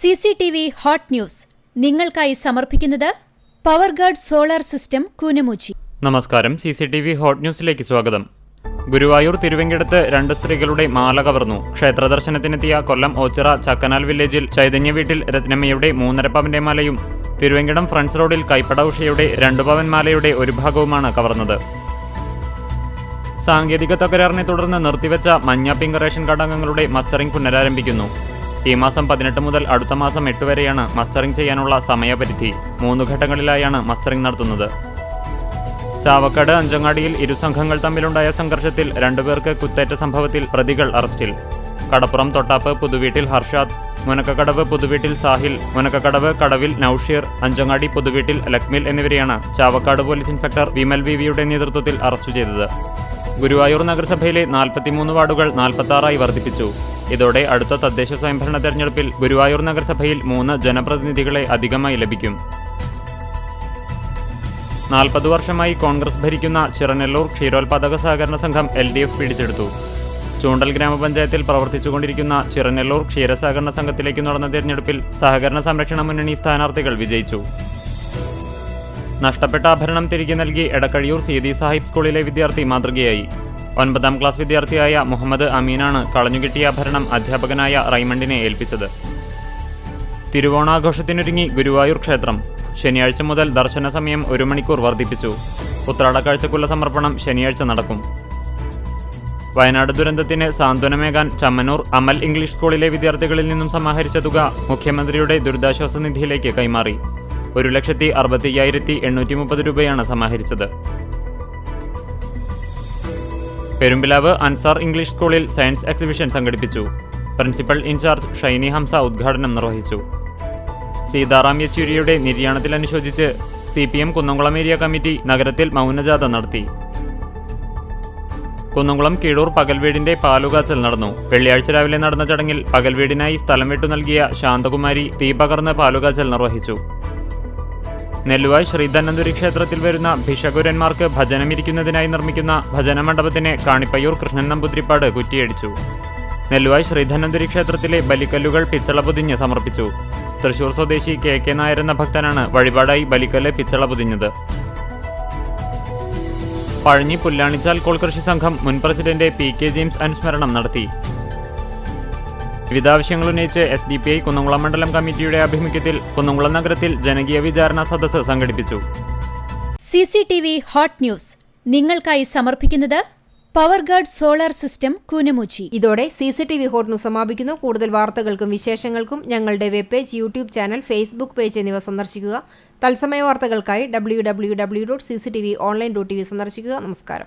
CCTV hot news നിങ്ങൾക്കായി സമർപ്പിക്കുന്നത് Powerguard solar system Koonamuchi. നമസ്കാരം. CCTV ഹോട്ട് ന്യൂസിലേക്ക് സ്വാഗതം. ഗുരുവായൂർ തിരുവെങ്കിടത്ത് 2 സ്ത്രീകളുടെ മാല കവർന്നു. ക്ഷേത്രദർശനത്തിനെത്തിയ കൊല്ലം ഓച്ചിറ ചക്കനാൽ വില്ലേജിൽ ചൈതന്യ വീട്ടിൽ രത്നമ്മയുടെ 3.5 പവന്റെ മാലയും തിരുവെങ്കിടം ഫ്രണ്ട്സ് റോഡിൽ കൈപ്പട ഉഷയുടെ 2 പവൻ മാലയുടെ ഒരു ഭാഗവുമാണ് കവർന്നത്. സാങ്കേതിക തകരാറിനെ തുടർന്ന് നിർത്തിവെച്ച മഞ്ഞ പിങ്ക് റേഷൻ കാർഡ് അംഗങ്ങളുടെ മസ്റ്ററിംഗ് പുനരാരംഭിക്കുന്നു. ഈ മാസം 18 മുതൽ അടുത്ത മാസം 8 വരെയാണ് മസ്റ്ററിംഗ് ചെയ്യാനുള്ള സമയപരിധി. 3 ഘട്ടങ്ങളിലായാണ് മസ്റ്ററിംഗ് നടത്തുന്നത്. ചാവക്കാട് അഞ്ചങ്ങാടിയിൽ ഇരുസംഘങ്ങൾ തമ്മിലുണ്ടായ സംഘർഷത്തിൽ 2 പേർക്ക് കുത്തേറ്റ സംഭവത്തിൽ പ്രതികൾ അറസ്റ്റിൽ. കടപ്പുറം തൊട്ടാപ്പ് പുതുവീട്ടിൽ ഹർഷാദ്, മുനക്കക്കടവ് പുതുവീട്ടിൽ സാഹിൽ, മുനക്കക്കടവ് കടവിൽ നൌഷീർ, അഞ്ചങ്ങാടി പുതുവീട്ടിൽ ലക്മിൽ എന്നിവരെയാണ് ചാവക്കാട് പോലീസ് ഇൻസ്പെക്ടർ വിമൽ വിവിയുടെ നേതൃത്വത്തിൽ അറസ്റ്റ് ചെയ്തത്. ഗുരുവായൂർ നഗരസഭയിലെ 43 വാർഡുകൾ 46 വർദ്ധിപ്പിച്ചു. ഇതോടെ അടുത്ത തദ്ദേശ സ്വയംഭരണ തെരഞ്ഞെടുപ്പിൽ ഗുരുവായൂർ നഗരസഭയിൽ 3 ജനപ്രതിനിധികളെ അധികമായി ലഭിക്കും. 40 വർഷമായി കോൺഗ്രസ് ഭരിക്കുന്ന ചിറനെല്ലൂർ ക്ഷീരോത്പാദക സഹകരണ സംഘം LDF പിടിച്ചെടുത്തു. ചൂണ്ടൽ ഗ്രാമപഞ്ചായത്തിൽ പ്രവർത്തിച്ചുകൊണ്ടിരിക്കുന്ന ചിറനെല്ലൂർ ക്ഷീരസഹകരണ സംഘത്തിലേക്ക് നടന്ന തെരഞ്ഞെടുപ്പിൽ സഹകരണ സംരക്ഷണ മുന്നണി സ്ഥാനാർത്ഥികൾ വിജയിച്ചു. നഷ്ടപ്പെട്ട ആഭരണം തിരികെ നൽകി എടക്കഴിയൂർ സീതി സാഹിബ് സ്കൂളിലെ വിദ്യാർത്ഥി മാതൃകയായി. 9ാം ക്ലാസ് വിദ്യാർത്ഥിയായ മുഹമ്മദ് അമീനാണ് കളഞ്ഞുകിട്ടിയ ആഭരണം അധ്യാപകനായ റൈമണ്ടിനെ ഏൽപ്പിച്ചത്. തിരുവോണാഘോഷത്തിനൊരുങ്ങി ഗുരുവായൂർ ക്ഷേത്രം. ശനിയാഴ്ച മുതൽ ദർശന സമയം 1 മണിക്കൂർ വർദ്ധിപ്പിച്ചു. ഉത്രാടക്കാഴ്ചക്കുള്ള സമർപ്പണം ശനിയാഴ്ച നടക്കും. വയനാട് ദുരന്തത്തിന് സാന്ത്വനമേകാൻ ചമ്മനൂർ അമൽ ഇംഗ്ലീഷ് സ്കൂളിലെ വിദ്യാർത്ഥികളിൽ നിന്നും സമാഹരിച്ച തുക മുഖ്യമന്ത്രിയുടെ ദുരിതാശ്വാസ നിധിയിലേക്ക് കൈമാറി. 1,65,830 രൂപയാണ് സമാഹരിച്ചത്. പെരുമ്പിലാവ് അൻസാർ ഇംഗ്ലീഷ് സ്കൂളിൽ സയൻസ് എക്സിബിഷൻ സംഘടിപ്പിച്ചു. പ്രിൻസിപ്പൽ ഇൻചാർജ് ഷൈനി ഹംസ ഉദ്ഘാടനം നിർവഹിച്ചു. സീതാറാം യെച്ചൂരിയുടെ നിര്യാണത്തിൽ അനുശോചിച്ച് CPM കുന്നംകുളം ഏരിയ കമ്മിറ്റി നഗരത്തിൽ മൗനജാഥ നടത്തി. കുന്നംകുളം കീഴൂർ പകൽവീടിന്റെ പാലുകാച്ചൽ നടന്നു. വെള്ളിയാഴ്ച രാവിലെ നടന്ന ചടങ്ങിൽ പകൽവീടിനായി സ്ഥലം വിട്ടു നൽകിയ ശാന്തകുമാരി തീ പകർന്ന് പാലുകാച്ചൽ നിർവഹിച്ചു. നെല്ലുവായ് ശ്രീ ധന്വന്തരി ക്ഷേത്രത്തിൽ വരുന്ന ഭിഷകുരന്മാർക്ക് ഭജനമിരിക്കുന്നതിനായി നിർമ്മിക്കുന്ന ഭജന മണ്ഡപത്തിന് കാണിപ്പയ്യൂർ കൃഷ്ണൻ നമ്പൂതിരിപ്പാട് കുറ്റിയടിച്ചു. നെല്ലുവായ് ശ്രീ ധന്വന്തരി ക്ഷേത്രത്തിലെ ബലിക്കല്ലുകൾ പിച്ചള പൊതിഞ്ഞ് സമർപ്പിച്ചു. തൃശൂർ സ്വദേശി KK നായർ എന്ന ഭക്തനാണ് വഴിപാടായി ബലിക്കല്ല് പിച്ചള പൊതിഞ്ഞത്. പഴഞ്ഞി പുല്ലാണിച്ചാൽ കോൾകൃഷി സംഘം മുൻ പ്രസിഡന്റ് PK ജെയിംസ് അനുസ്മരണം നടത്തി. വിവിധ ആവശ്യങ്ങൾ ഉന്നയിച്ച് SDPI കുന്നംകുളം മണ്ഡലം കമ്മിറ്റിയുടെ ആഭിമുഖ്യത്തിൽ കുന്നംകുളം നഗരത്തിൽ ജനകീയ വിചാരണ സദസ്സ് സംഘടിപ്പിച്ചു. CCTV ഹോട്ട് ന്യൂസ് നിങ്ങൾക്കായി സമർപ്പിക്കുന്നത് പവർഗാർഡ് സോളാർ സിസ്റ്റം കൂനമുച്ചി. ഇതോടെ CCTV ഹോട്ട് ന്യൂസ് സമാപിക്കുന്നു. കൂടുതൽ വാർത്തകൾക്കും വിശേഷങ്ങൾക്കും ഞങ്ങളുടെ web page, YouTube channel, Facebook page എന്നിവ സന്ദർശിക്കുക. തത്സമയ വാർത്തകൾക്കായി www.cctv.online.tv സന്ദർശിക്കുക. നമസ്കാരം.